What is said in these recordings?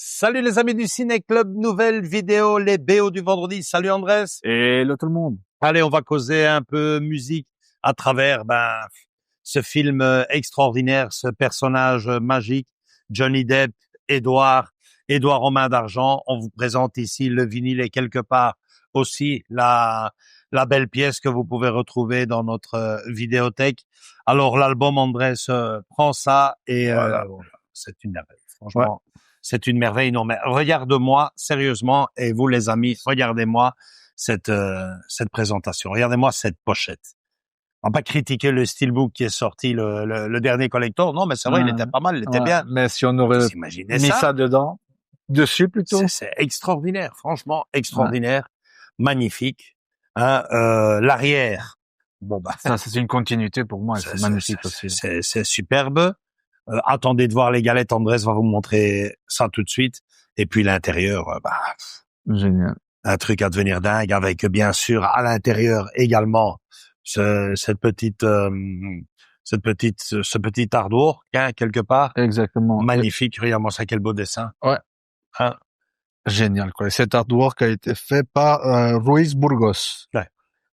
Salut les amis du Ciné Club, nouvelle vidéo, les BO du vendredi. Salut Andrés. Hello tout le monde. Allez, on va causer un peu musique à travers ce film extraordinaire, ce personnage magique, Johnny Depp, Edouard en main d'argent. On vous présente ici le vinyle et quelque part aussi la belle pièce que vous pouvez retrouver dans notre vidéothèque. Alors l'album, Andrés, prend ça et Voilà. c'est une merveille, franchement. Ouais. C'est une merveille, non mais regarde-moi sérieusement et vous les amis, regardez-moi cette présentation. Regardez-moi cette pochette. On va pas critiquer le steelbook qui est sorti le dernier collector. Non, mais c'est vrai, il était pas mal, il était bien. Mais si on aurait mis ça dessus plutôt. C'est extraordinaire, franchement, extraordinaire, magnifique. Hein, l'arrière. Bon, ça, c'est une continuité pour moi, c'est magnifique aussi. C'est superbe. Attendez de voir les galettes, Andrés va vous montrer ça tout de suite. Et puis l'intérieur, génial. Un truc à devenir dingue avec bien sûr à l'intérieur également ce petit artwork hein, quelque part. Exactement. Magnifique, regarde-moi ça, quel beau dessin. Ouais. Hein? Génial quoi. Cet artwork a été fait par Ruiz Burgos. Ouais.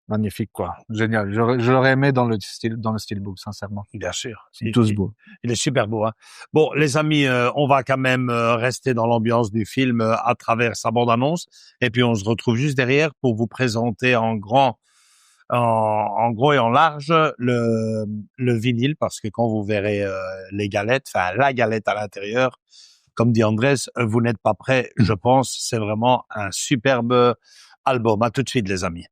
Magnifique quoi. Génial. Je l'aurais aimé dans le steelbook sincèrement. Bien sûr. C'est tous beau. Il est super beau hein. Bon les amis, on va quand même rester dans l'ambiance du film à travers sa bande-annonce et puis on se retrouve juste derrière pour vous présenter en gros et en large le vinyle parce que quand vous verrez les galettes, enfin la galette à l'intérieur, comme dit Andrés, vous n'êtes pas prêts, je pense, c'est vraiment un superbe album. À tout de suite les amis.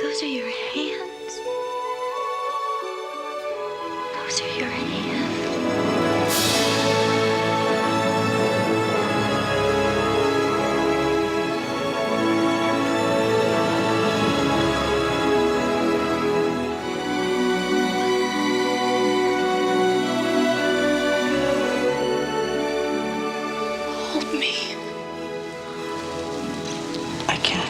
Those are your hands. Those are your hands. Hold me. I can't.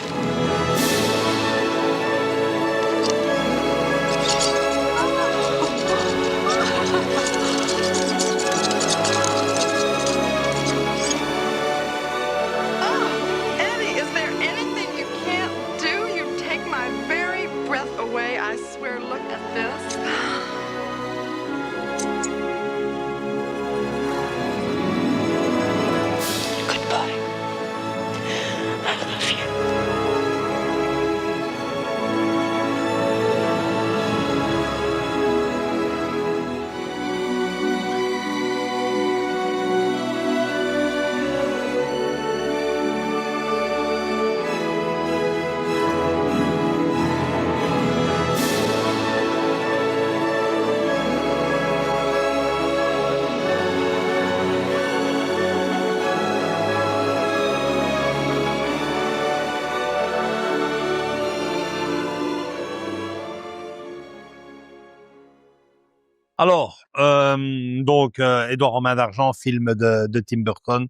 I swear, look at this. Goodbye. I love you. Alors, donc Edouard en main d'argent, film de Tim Burton.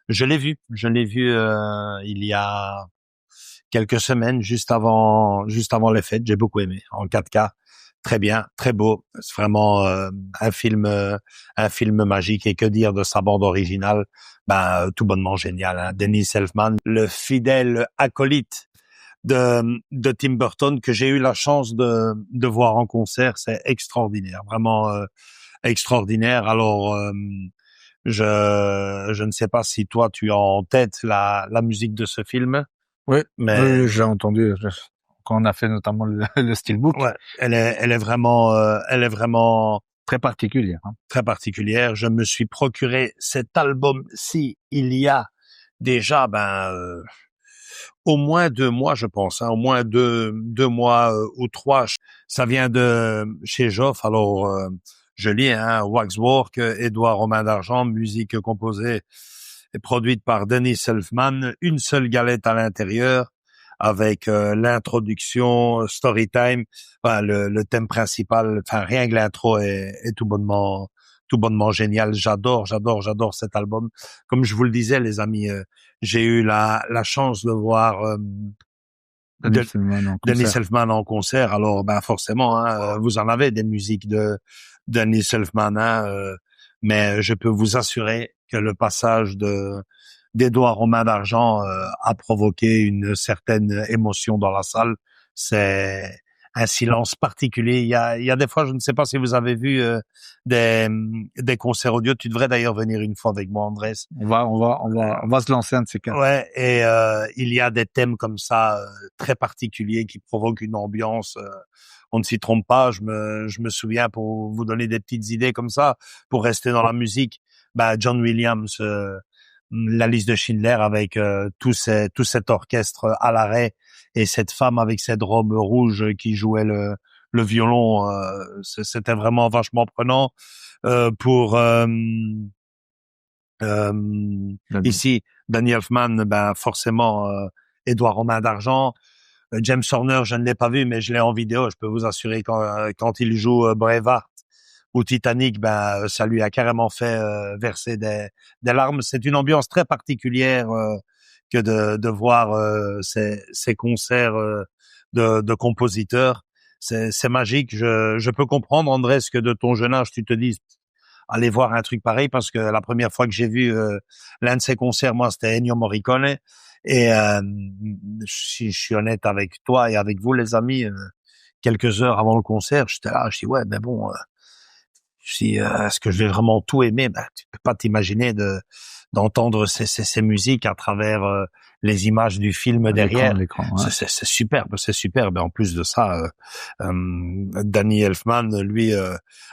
Je l'ai vu il y a quelques semaines, juste avant les fêtes. J'ai beaucoup aimé en 4K, très bien, très beau. C'est vraiment un film magique. Et que dire de sa bande originale, tout bonnement génial. Hein. Dennis Elfman, le fidèle acolyte de Tim Burton que j'ai eu la chance de voir en concert, c'est extraordinaire, vraiment extraordinaire. Alors je ne sais pas si toi tu as en tête la musique de ce film. Oui, mais oui, j'ai entendu quand on a fait notamment le steelbook. Ouais, elle est vraiment très particulière. Hein. Très particulière. Je me suis procuré cet album-ci il y a déjà au moins 2 mois, je pense, hein, au moins deux mois ou 3. Ça vient de chez Joff. Alors, je lis, hein, Waxwork, Édouard Romain d'Argent, musique composée et produite par Denis Elfman, une seule galette à l'intérieur, avec l'introduction, Storytime, enfin, le thème principal, enfin rien que l'intro est tout bonnement génial. J'adore cet album. Comme je vous le disais, les amis, j'ai eu la chance de voir Denis Elfman en Denis concert. Elfman en concert. Alors, ben forcément, hein, vous en avez des musiques de Denis Elfman, hein, mais je peux vous assurer que le passage d'Édouard Romain d'Argent a provoqué une certaine émotion dans la salle. C'est un silence particulier. Il y a des fois, je ne sais pas si vous avez vu des concerts audio. Tu devrais d'ailleurs venir une fois avec moi, Andrés. On va se lancer un de ces quatre. Ouais, et il y a des thèmes comme ça très particuliers qui provoquent une ambiance. On ne s'y trompe pas. Je me souviens, pour vous donner des petites idées comme ça, pour rester dans la musique, bah John Williams, la liste de Schindler avec tout cet orchestre à l'arrêt et cette femme avec cette robe rouge qui jouait le violon, c'était vraiment vachement prenant. Pour ici, Danny Elfman, ben forcément, Édouard Romain d'Argent. James Horner, je ne l'ai pas vu, mais je l'ai en vidéo. Je peux vous assurer quand il joue Braveheart ou Titanic, ben ça lui a carrément fait verser des larmes. C'est une ambiance très particulière que de voir ces concerts de compositeurs. C'est magique. Je peux comprendre, Andrés, que de ton jeune âge, tu te dises aller voir un truc pareil, parce que la première fois que j'ai vu l'un de ces concerts, moi, c'était Ennio Morricone. Et si je suis honnête avec toi et avec vous, les amis, quelques heures avant le concert, j'étais là, je dis ouais, mais bon, est-ce que je vais vraiment tout aimer? Ben, tu peux pas t'imaginer d'entendre ces musiques à travers les images du film derrière. L'écran, ouais. C'est superbe, c'est superbe. Et en plus de ça, Danny Elfman, lui,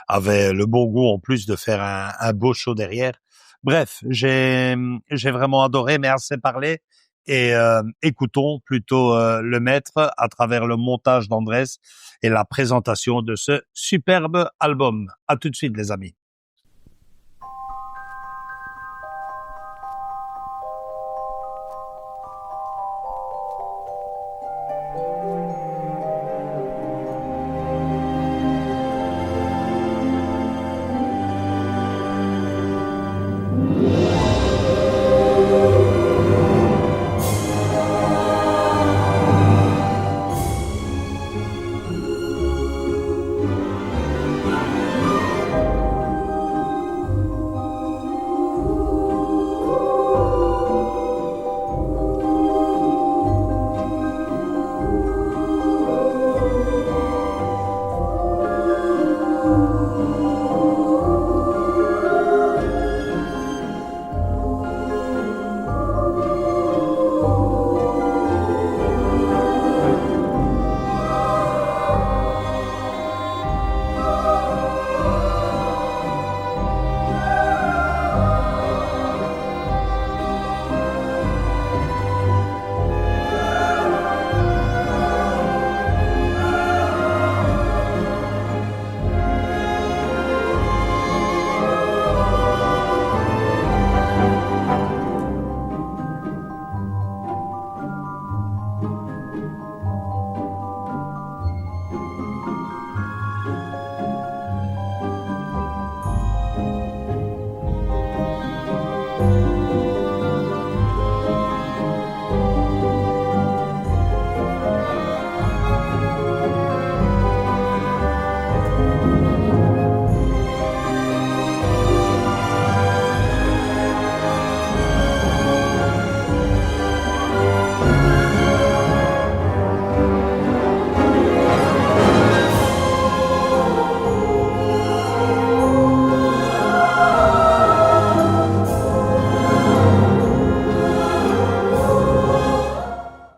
avait le bon goût en plus de faire un beau show derrière. Bref, j'ai vraiment adoré, mais assez parlé. Et écoutons plutôt le maître à travers le montage d'Andrés et la présentation de ce superbe album. À tout de suite, les amis.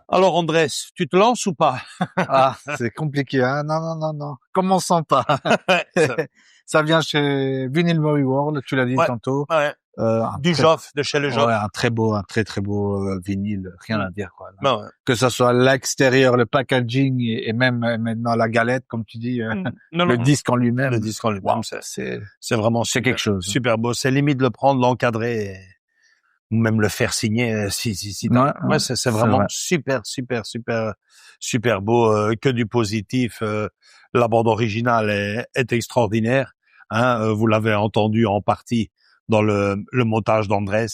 Alors Andrés, tu te lances ou pas? Ah, c'est compliqué, hein. Non. Commençons pas. Ça vient chez Vinyl Movie World, tu l'as dit Ouais. tantôt. Ouais. Du Joff, de chez le Joff. Ouais, un très très beau vinyle, rien à dire quoi. Ben ouais. Que ça soit l'extérieur, le packaging et même maintenant la galette, comme tu dis, Non, le non, disque en lui-même. le disque en lui-même, Wow, c'est vraiment c'est super, quelque chose. super beau. C'est limite de le prendre, l'encadrer, ou même le faire signer si Ouais, ouais, c'est vraiment vrai. super beau, que du positif. La bande originale est extraordinaire. Hein, vous l'avez entendu en partie dans le montage d'Andrés.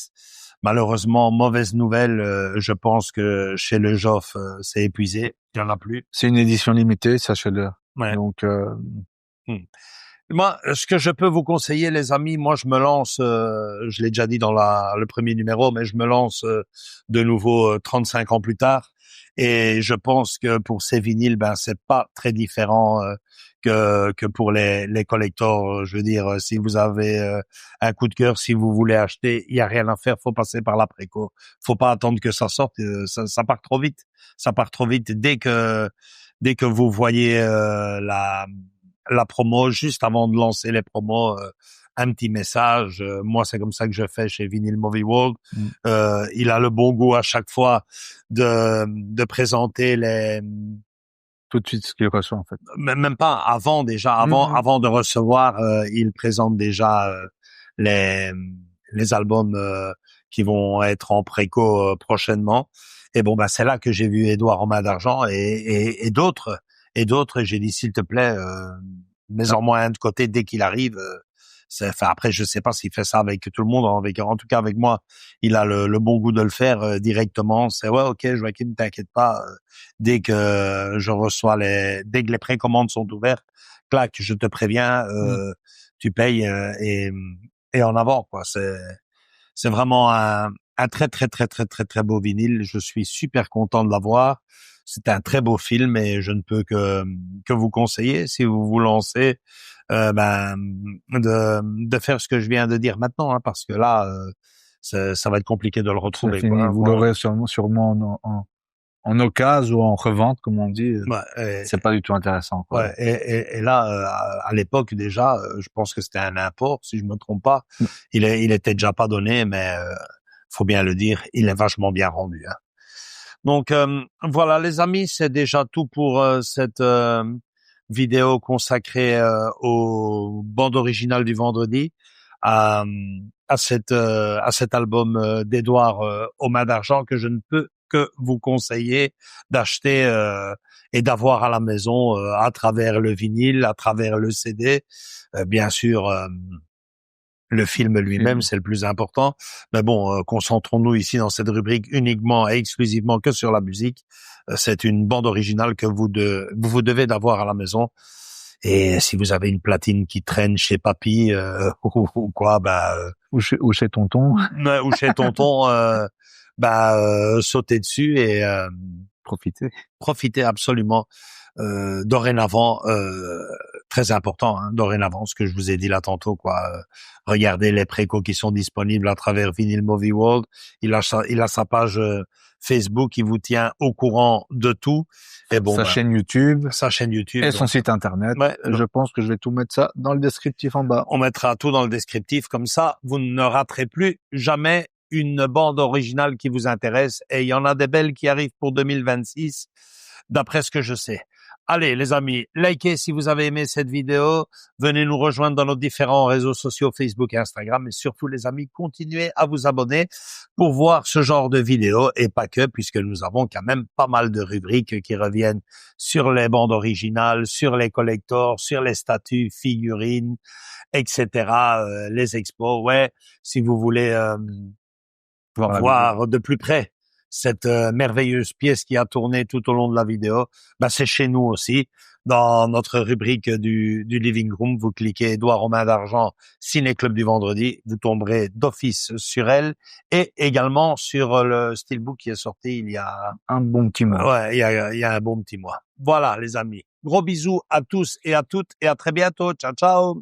Malheureusement, mauvaise nouvelle. Je pense que chez le Joff, c'est épuisé. Il y en a plus. C'est une édition limitée, sachez-le. Ouais. Donc, Hmm. Moi, ce que je peux vous conseiller, les amis, moi je me lance, je l'ai déjà dit dans le premier numéro, mais je me lance de nouveau 35 ans plus tard, et je pense que pour ces vinyles, ben c'est pas très différent que pour les collectors. Je veux dire, si vous avez un coup de cœur, si vous voulez acheter, il y a rien à faire, faut passer par la préco. Faut pas attendre que ça sorte, ça part trop vite. Ça part trop vite dès que vous voyez la promo, juste avant de lancer les promos, un petit message. Moi, c'est comme ça que je fais chez Vinyl Movie World. Il a le bon goût à chaque fois de présenter tout de suite ce qu'il reçoit en fait. même pas avant déjà, avant de recevoir, il présente déjà les albums qui vont être en préco prochainement. Et bon, bah c'est là que j'ai vu Édouard en main d'argent et d'autres. Et d'autres, j'ai dit, s'il te plaît, mets-en-moi un de côté dès qu'il arrive. Enfin, après, je sais pas s'il fait ça avec tout le monde, en tout cas avec moi, il a le bon goût de le faire directement. C'est ouais, ok, Joachim, ne t'inquiète pas. Dès que je reçois dès que les précommandes sont ouvertes, clac, je te préviens, tu payes et en avant, quoi. C'est vraiment un très très beau vinyle. Je suis super content de l'avoir. C'est un très beau film et je ne peux que vous conseiller, si vous vous lancez, de faire ce que je viens de dire maintenant, hein, parce que là, ça va être compliqué de le retrouver. C'est fini. Quoi. Vous l'aurez sûrement en occasion ou en revente, comme on dit. Ouais, c'est pas du tout intéressant, quoi. Ouais, et là, à l'époque déjà, je pense que c'était un import, si je me trompe pas. Il était déjà pas donné, mais faut bien le dire, il est vachement bien rendu. Hein. Donc voilà, les amis, c'est déjà tout pour cette vidéo consacrée aux bandes originales du vendredi, à cet album d'Édouard aux mains d'argent que je ne peux que vous conseiller d'acheter et d'avoir à la maison à travers le vinyle, à travers le CD, bien sûr. Le film lui-même, c'est le plus important. Mais bon, concentrons-nous ici dans cette rubrique uniquement et exclusivement que sur la musique. C'est une bande originale que vous devez d'avoir à la maison. Et si vous avez une platine qui traîne chez papy ou quoi, ou chez tonton, ou chez tonton, sautez dessus et profitez absolument. Dorénavant, très important, hein, dorénavant, ce que je vous ai dit là tantôt, quoi. Regardez les précos qui sont disponibles à travers Vinyl Movie World. Il a sa page Facebook, il vous tient au courant de tout. Et bon, sa chaîne YouTube et son site internet. Ouais, je pense que je vais tout mettre ça dans le descriptif en bas. On mettra tout dans le descriptif, comme ça, vous ne raterez plus jamais une bande originale qui vous intéresse. Et il y en a des belles qui arrivent pour 2026, d'après ce que je sais. Allez, les amis, likez si vous avez aimé cette vidéo. Venez nous rejoindre dans nos différents réseaux sociaux, Facebook et Instagram. Et surtout, les amis, continuez à vous abonner pour voir ce genre de vidéos. Et pas que, puisque nous avons quand même pas mal de rubriques qui reviennent sur les bandes originales, sur les collectors, sur les statues, figurines, etc. Les expos. Ouais, si vous voulez voir de plus près cette merveilleuse pièce qui a tourné tout au long de la vidéo, c'est chez nous aussi. Dans notre rubrique du Living Room, vous cliquez Édouard aux mains d'argent, Ciné Club du vendredi, vous tomberez d'office sur elle et également sur le Steelbook qui est sorti il y a un bon petit mois. Ouais, il y a un bon petit mois. Voilà, les amis. Gros bisous à tous et à toutes et à très bientôt. Ciao, ciao.